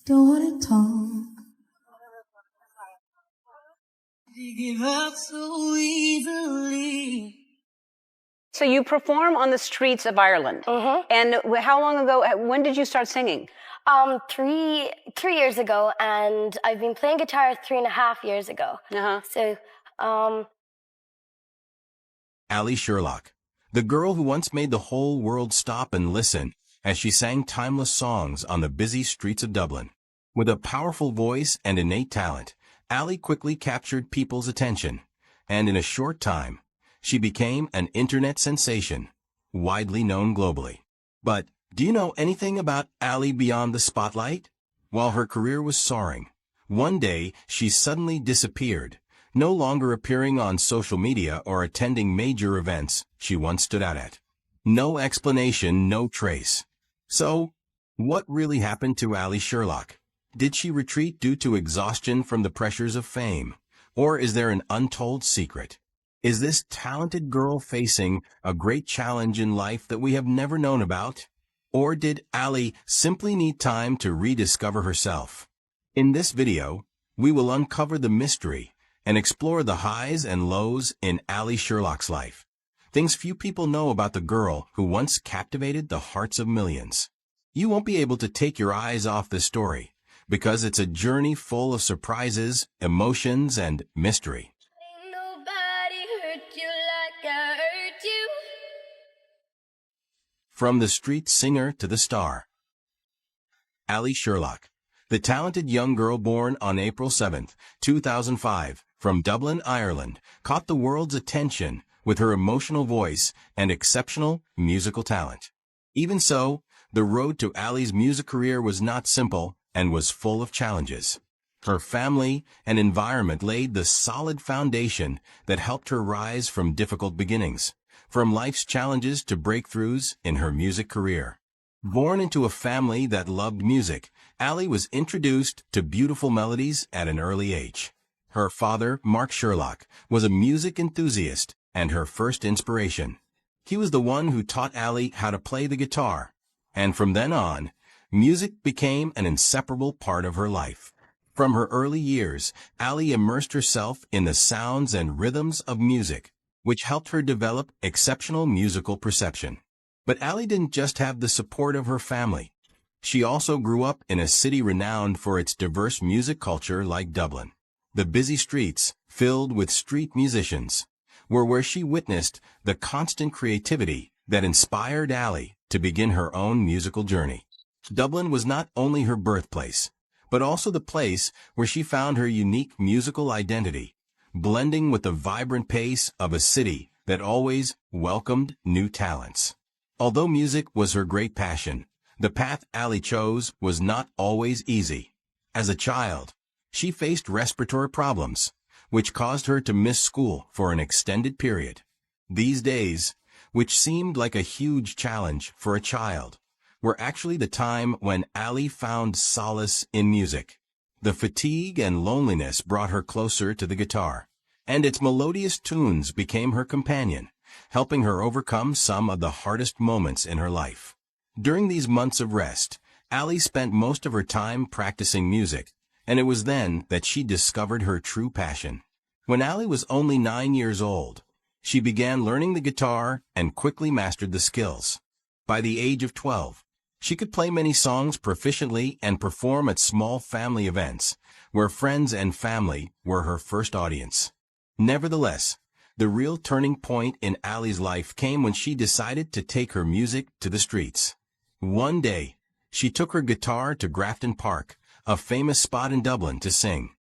Don't wanna talk. You give up so easily. So you perform on the streets of Ireland. And how long ago, when did you start singing? 3 years ago, and I've been playing guitar 3.5 years ago. So, Allie Sherlock, the girl who once made the whole world stop and listen as she sang timeless songs on the busy streets of Dublin. With a powerful voice and innate talent, Allie quickly captured people's attention, and in a short time, she became an internet sensation, widely known globally. But do you know anything about Allie beyond the spotlight? While her career was soaring, one day she suddenly disappeared, no longer appearing on social media or attending major events she once stood out at. No explanation, no trace. So, what really happened to Allie Sherlock? Did she retreat due to exhaustion from the pressures of fame? Or is there an untold secret? Is this talented girl facing a great challenge in life that we have never known about? Or did Allie simply need time to rediscover herself? In this video, we will uncover the mystery and explore the highs and lows in Allie Sherlock's life. Things few people know about the girl who once captivated the hearts of millions. You won't be able to take your eyes off this story, because it's a journey full of surprises, emotions, and mystery. ain't nobody hurt you like I hurt you. From the street singer to the star. Allie Sherlock, the talented young girl born on April 7, 2005, from Dublin, Ireland, caught the world's attention with her emotional voice and exceptional musical talent. Even so, the road to Allie's music career was not simple and was full of challenges. Her family and environment laid the solid foundation that helped her rise from difficult beginnings, from life's challenges to breakthroughs in her music career. Born into a family that loved music, Allie was introduced to beautiful melodies at an early age. Her father, Mark Sherlock, was a music enthusiast and her first inspiration. He was the one who taught Allie how to play the guitar, and from then on, music became an inseparable part of her life. From her early years, Allie immersed herself in the sounds and rhythms of music, which helped her develop exceptional musical perception. But Allie didn't just have the support of her family. She also grew up in a city renowned for its diverse music culture like Dublin. The busy streets, filled with street musicians, were where she witnessed the constant creativity that inspired Allie to begin her own musical journey. Dublin was not only her birthplace, but also the place where she found her unique musical identity, blending with the vibrant pace of a city that always welcomed new talents. Although music was her great passion, the path Allie chose was not always easy. As a child, she faced respiratory problems, which caused her to miss school for an extended period. These days, which seemed like a huge challenge for a child, were actually the time when Allie found solace in music. The fatigue and loneliness brought her closer to the guitar, and its melodious tunes became her companion, helping her overcome some of the hardest moments in her life. During these months of rest, Allie spent most of her time practicing music, and it was then that she discovered her true passion. When Allie was only 9 years old, she began learning the guitar and quickly mastered the skills. By the age of 12, she could play many songs proficiently and perform at small family events, where friends and family were her first audience. Nevertheless, the real turning point in Allie's life came when she decided to take her music to the streets. One day, she took her guitar to Grafton Park, a famous spot in Dublin, to sing.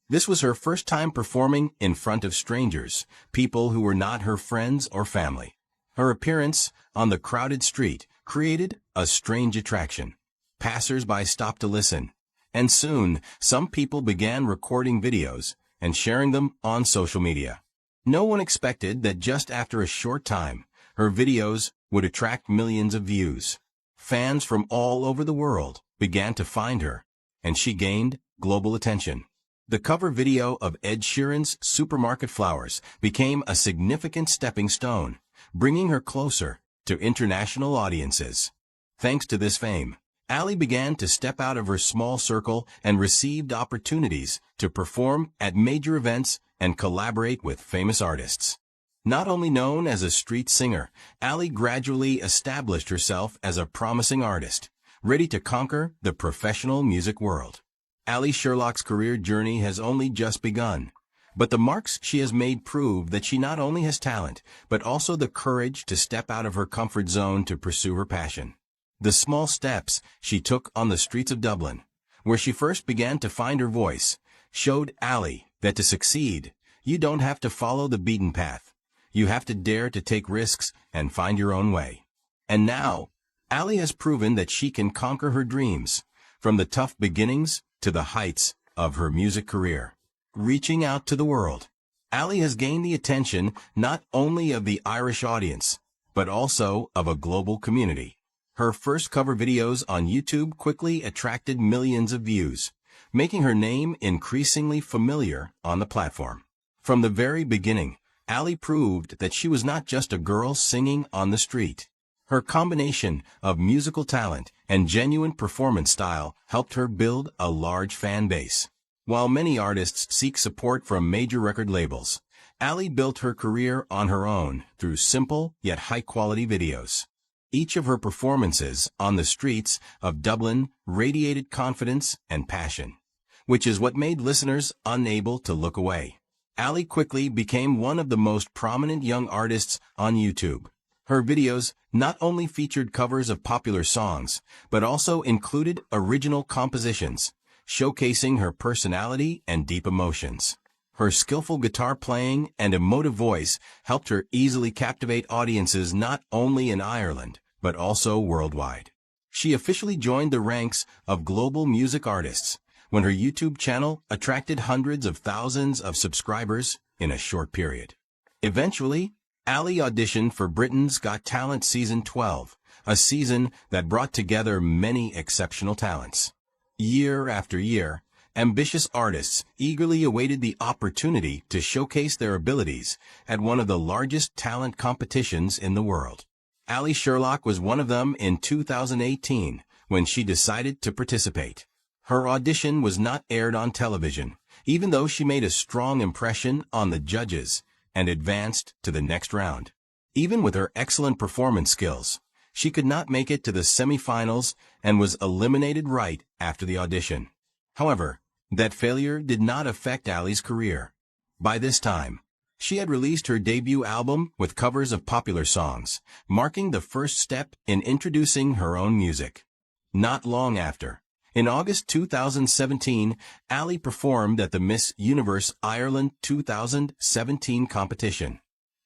This was her first time performing in front of strangers, people who were not her friends or family. Her appearance on the crowded street created a strange attraction. Passers-by stopped to listen, and soon some people began recording videos and sharing them on social media. No one expected that just after a short time, her videos would attract millions of views. Fans from all over the world began to find her, and she gained global attention. The cover video of Ed Sheeran's Supermarket Flowers became a significant stepping stone, bringing her closer to international audiences. Thanks to this fame, Allie began to step out of her small circle and received opportunities to perform at major events and collaborate with famous artists. Not only known as a street singer, Allie gradually established herself as a promising artist, ready to conquer the professional music world. Allie Sherlock's career journey has only just begun, but the marks she has made prove that she not only has talent, but also the courage to step out of her comfort zone to pursue her passion. The small steps she took on the streets of Dublin, where she first began to find her voice, showed Allie that to succeed, you don't have to follow the beaten path. You have to dare to take risks and find your own way. And now, Allie has proven that she can conquer her dreams, from the tough beginnings to the heights of her music career. Reaching out to the world, Allie has gained the attention not only of the Irish audience, but also of a global community. Her first cover videos on YouTube quickly attracted millions of views, making her name increasingly familiar on the platform. From the very beginning, Allie proved that she was not just a girl singing on the street. Her combination of musical talent and genuine performance style helped her build a large fan base. While many artists seek support from major record labels, Allie built her career on her own through simple yet high-quality videos. Each of her performances on the streets of Dublin radiated confidence and passion, which is what made listeners unable to look away. Allie quickly became one of the most prominent young artists on YouTube. Her videos not only featured covers of popular songs, but also included original compositions, showcasing her personality and deep emotions. Her skillful guitar playing and emotive voice helped her easily captivate audiences not only in Ireland, but also worldwide. She officially joined the ranks of global music artists when her YouTube channel attracted hundreds of thousands of subscribers in a short period. Eventually, Allie auditioned for Britain's Got Talent Season 12, a season that brought together many exceptional talents. Year after year, ambitious artists eagerly awaited the opportunity to showcase their abilities at one of the largest talent competitions in the world. Allie Sherlock was one of them in 2018 when she decided to participate. Her audition was not aired on television, even though she made a strong impression on the judges and advanced to the next round. Even with her excellent performance skills, she could not make it to the semifinals and was eliminated right after the audition. However, that failure did not affect Allie's career. By this time, she had released her debut album with covers of popular songs, marking the first step in introducing her own music. Not long after, in August 2017, Allie performed at the Miss Universe Ireland 2017 competition.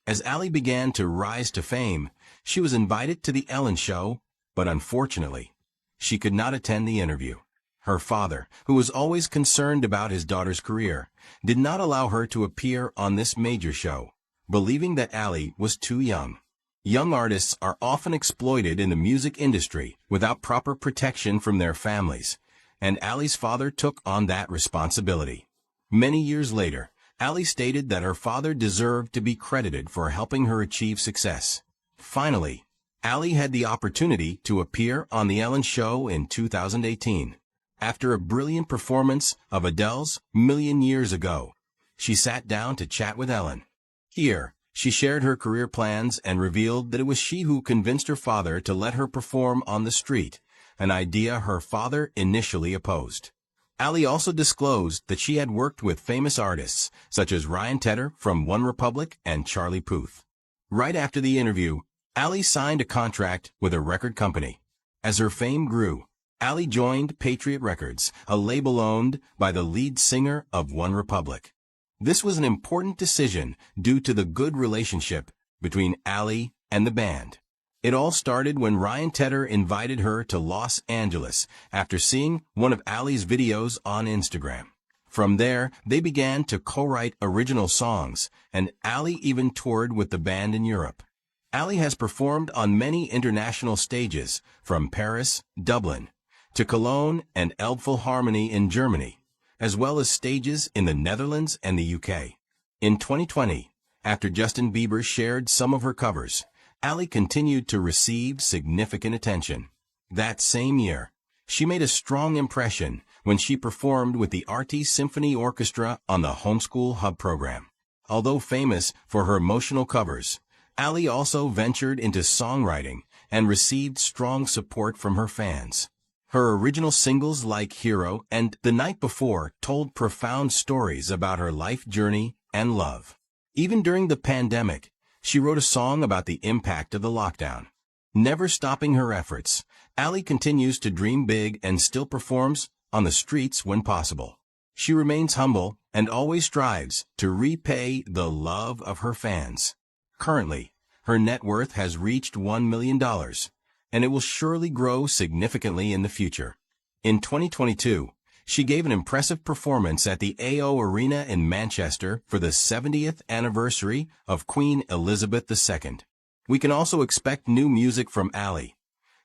As Allie began to rise to fame, she was invited to The Ellen Show, but unfortunately, she could not attend the interview. Her father, who was always concerned about his daughter's career, did not allow her to appear on this major show, believing that Allie was too young. Young artists are often exploited in the music industry without proper protection from their families, and Allie's father took on that responsibility. Many years later, Allie stated that her father deserved to be credited for helping her achieve success. Finally, Allie had the opportunity to appear on The Ellen Show in 2018. After a brilliant performance of Adele's Million Years Ago, she sat down to chat with Ellen. Here, she shared her career plans and revealed that it was she who convinced her father to let her perform on the street, an idea her father initially opposed. Allie also disclosed that she had worked with famous artists such as Ryan Tedder from OneRepublic and Charlie Puth. Right after the interview, Allie signed a contract with a record company. As her fame grew, Allie joined Patriot Records, a label owned by the lead singer of OneRepublic. This was an important decision due to the good relationship between Allie and the band. It all started when Ryan Tedder invited her to Los Angeles after seeing one of Allie's videos on Instagram. From there, they began to co-write original songs, and Allie even toured with the band in Europe. Allie has performed on many international stages, from Paris, Dublin, to Cologne and Elbphilharmonie in Germany, as well as stages in the Netherlands and the UK. In 2020, after Justin Bieber shared some of her covers, Allie continued to receive significant attention. That same year, She made a strong impression when she performed with the Artie Symphony Orchestra on the Homeschool Hub program. Although famous for her emotional covers, Allie also ventured into songwriting and received strong support from her fans. Her original singles like Hero and The Night Before told profound stories about her life journey and love. Even during the pandemic, she wrote a song about the impact of the lockdown. Never stopping her efforts, Allie continues to dream big and still performs on the streets when possible. She remains humble and always strives to repay the love of her fans. Currently, her net worth has reached $1 million, and it will surely grow significantly in the future. In 2022, she gave an impressive performance at the AO Arena in Manchester for the 70th anniversary of Queen Elizabeth II. We can also expect new music from Allie,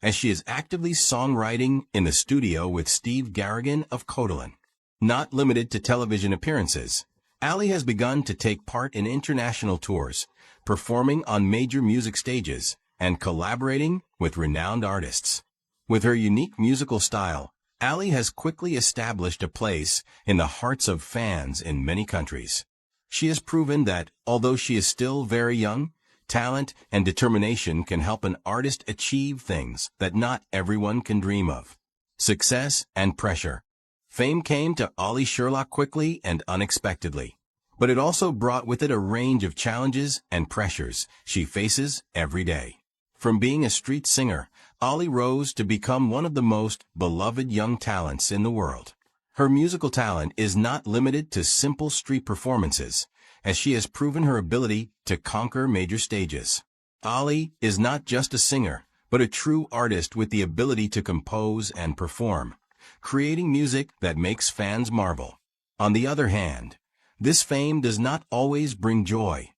as she is actively songwriting in the studio with Steve Garrigan of Kotelin. Not limited to television appearances, Allie has begun to take part in international tours, performing on major music stages, and collaborating with renowned artists. With her unique musical style, Allie has quickly established a place in the hearts of fans in many countries. She has proven that, although she is still very young, talent and determination can help an artist achieve things that not everyone can dream of. Success and pressure. Fame came to Allie Sherlock quickly and unexpectedly, but it also brought with it a range of challenges and pressures she faces every day. From being a street singer, Allie rose to become one of the most beloved young talents in the world. Her musical talent is not limited to simple street performances, as she has proven her ability to conquer major stages. Allie is not just a singer, but a true artist with the ability to compose and perform, creating music that makes fans marvel. On the other hand, this fame does not always bring joy.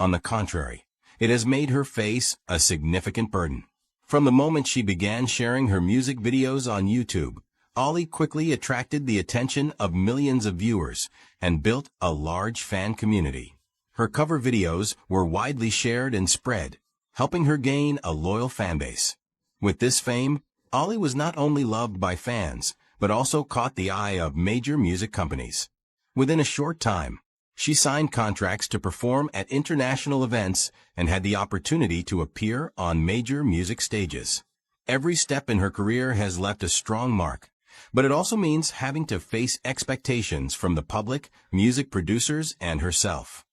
On the contrary, it has made her face a significant burden. From the moment she began sharing her music videos on YouTube, Allie quickly attracted the attention of millions of viewers and built a large fan community. Her cover videos were widely shared and spread, helping her gain a loyal fanbase. With this fame, Allie was not only loved by fans, but also caught the eye of major music companies. Within a short time, she signed contracts to perform at international events and had the opportunity to appear on major music stages. Every step in her career has left a strong mark, but it also means having to face expectations from the public, music producers, and herself.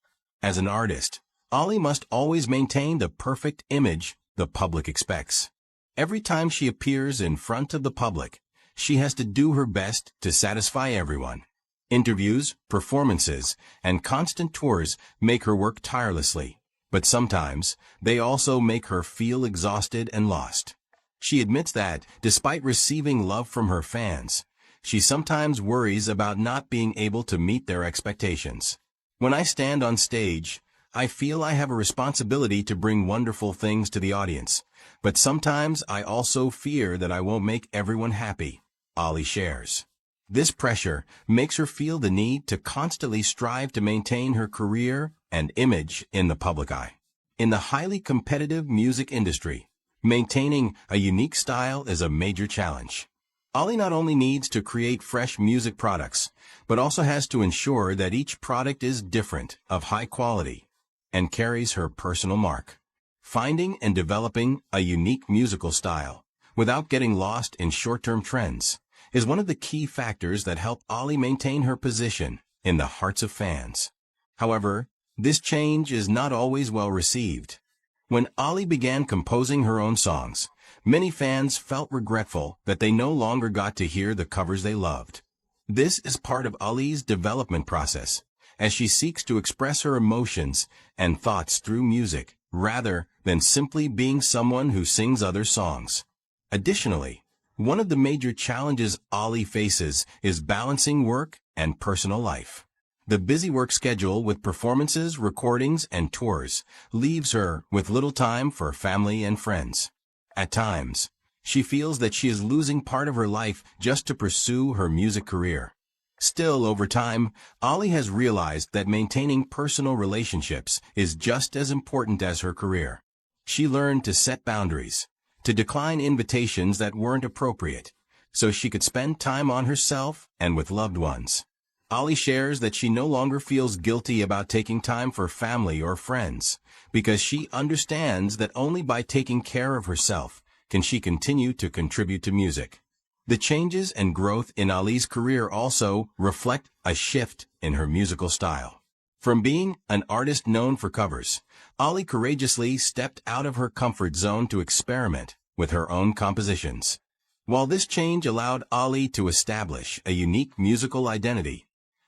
As an artist, Allie must always maintain the perfect image the public expects. Every time she appears in front of the public, she has to do her best to satisfy everyone. Interviews, performances, and constant tours make her work tirelessly, but sometimes they also make her feel exhausted and lost. She admits that, despite receiving love from her fans, she sometimes worries about not being able to meet their expectations. When I stand on stage, I feel I have a responsibility to bring wonderful things to the audience, but sometimes I also fear that I won't make everyone happy, Allie shares. This pressure makes her feel the need to constantly strive to maintain her career and image in the public eye. In the highly competitive music industry, maintaining a unique style is a major challenge. Allie not only needs to create fresh music products, but also has to ensure that each product is different, of high quality, and carries her personal mark. Finding and developing a unique musical style, without getting lost in short-term trends, is one of the key factors that help Allie maintain her position in the hearts of fans. However, this change is not always well received. When Allie began composing her own songs, many fans felt regretful that they no longer got to hear the covers they loved. This is part of Allie's development process, as she seeks to express her emotions and thoughts through music, rather than simply being someone who sings other songs. Additionally, one of the major challenges Allie faces is balancing work and personal life. The busy work schedule with performances, recordings, and tours leaves her with little time for family and friends. At times, she feels that she is losing part of her life just to pursue her music career. Still, over time, Allie has realized that maintaining personal relationships is just as important as her career. She learned to set boundaries, to decline invitations that weren't appropriate, so she could spend time on herself and with loved ones. Allie shares that she no longer feels guilty about taking time for family or friends, because she understands that only by taking care of herself can she continue to contribute to music. The changes and growth in Allie's career also reflect a shift in her musical style. From being an artist known for covers, Allie courageously stepped out of her comfort zone to experiment with her own compositions. While this change allowed Allie to establish a unique musical identity,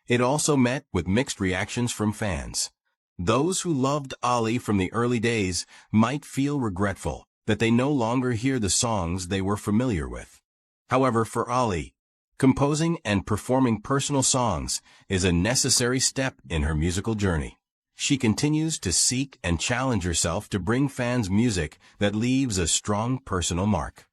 it also met with mixed reactions from fans. Those who loved Allie from the early days might feel regretful that they no longer hear the songs they were familiar with. However, for Allie, composing and performing personal songs is a necessary step in her musical journey. She continues to seek and challenge herself to bring fans music that leaves a strong personal mark.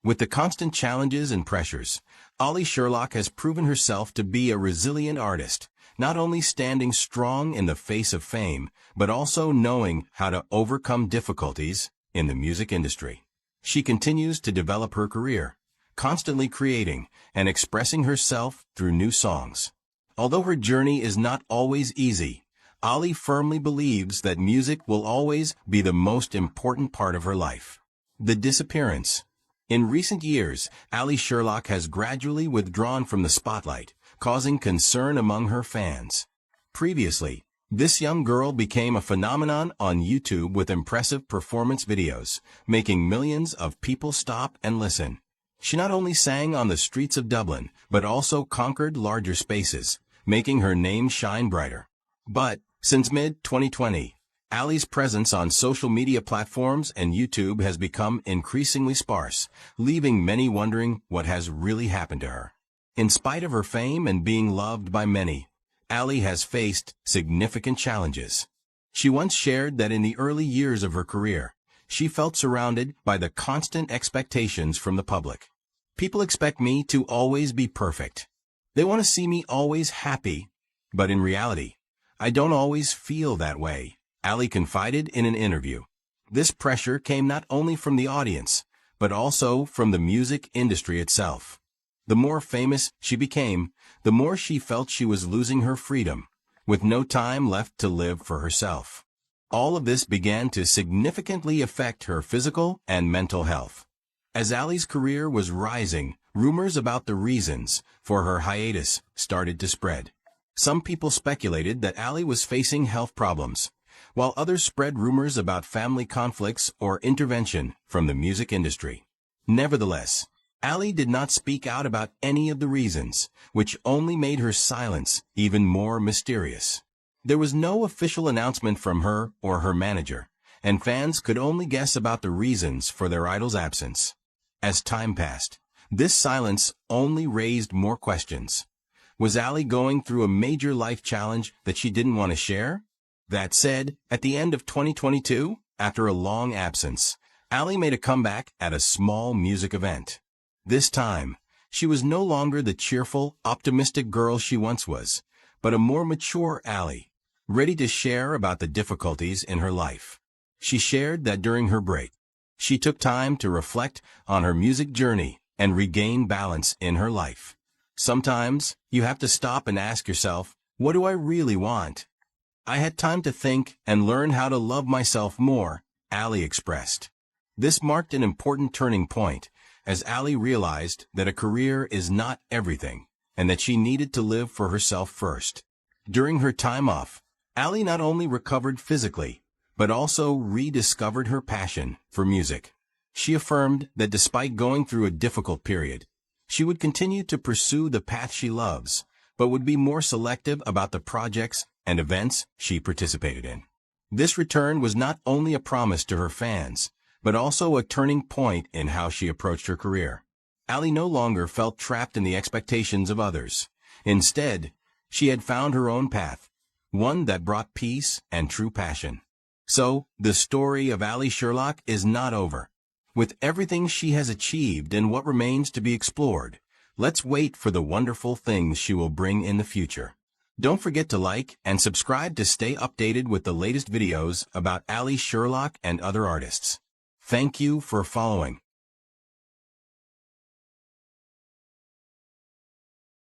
With the constant challenges and pressures, Allie Sherlock has proven herself to be a resilient artist, not only standing strong in the face of fame, but also knowing how to overcome difficulties in the music industry. She continues to develop her career, constantly creating and expressing herself through new songs. Although her journey is not always easy, Allie firmly believes that music will always be the most important part of her life. The disappearance. In recent years, Allie Sherlock has gradually withdrawn from the spotlight, causing concern among her fans. Previously, this young girl became a phenomenon on YouTube with impressive performance videos, making millions of people stop and listen. She not only sang on the streets of Dublin, but also conquered larger spaces, making her name shine brighter. But, since mid-2020, Allie's presence on social media platforms and YouTube has become increasingly sparse, leaving many wondering what has really happened to her. In spite of her fame and being loved by many, Allie has faced significant challenges. She once shared that in the early years of her career, she felt surrounded by the constant expectations from the public. People expect me to always be perfect. They want to see me always happy, but in reality, I don't always feel that way, Allie confided in an interview. This pressure came not only from the audience, but also from the music industry itself. The more famous she became, the more she felt she was losing her freedom, with no time left to live for herself. All of this began to significantly affect her physical and mental health. As Allie's career was rising, rumors about the reasons for her hiatus started to spread. Some people speculated that Allie was facing health problems, while others spread rumors about family conflicts or intervention from the music industry. Nevertheless, Allie did not speak out about any of the reasons, which only made her silence even more mysterious. There was no official announcement from her or her manager, and fans could only guess about the reasons for their idol's absence. As time passed, this silence only raised more questions. Was Allie going through a major life challenge that she didn't want to share? That said, at the end of 2022, after a long absence, Allie made a comeback at a small music event. This time, she was no longer the cheerful, optimistic girl she once was, but a more mature Allie, ready to share about the difficulties in her life. She shared that during her break, she took time to reflect on her music journey and regain balance in her life. Sometimes, you have to stop and ask yourself, what do I really want? I had time to think and learn how to love myself more, Allie expressed. This marked an important turning point, as Allie realized that a career is not everything, and that she needed to live for herself first. During her time off, Allie not only recovered physically, but also rediscovered her passion for music. She affirmed that despite going through a difficult period, she would continue to pursue the path she loves, but would be more selective about the projects and events she participated in. This return was not only a promise to her fans, but also a turning point in how she approached her career. Allie no longer felt trapped in the expectations of others. Instead, she had found her own path, one that brought peace and true passion. So, the story of Allie Sherlock is not over. With everything she has achieved and what remains to be explored, let's wait for the wonderful things she will bring in the future. Don't forget to like and subscribe to stay updated with the latest videos about Allie Sherlock and other artists. Thank you for following.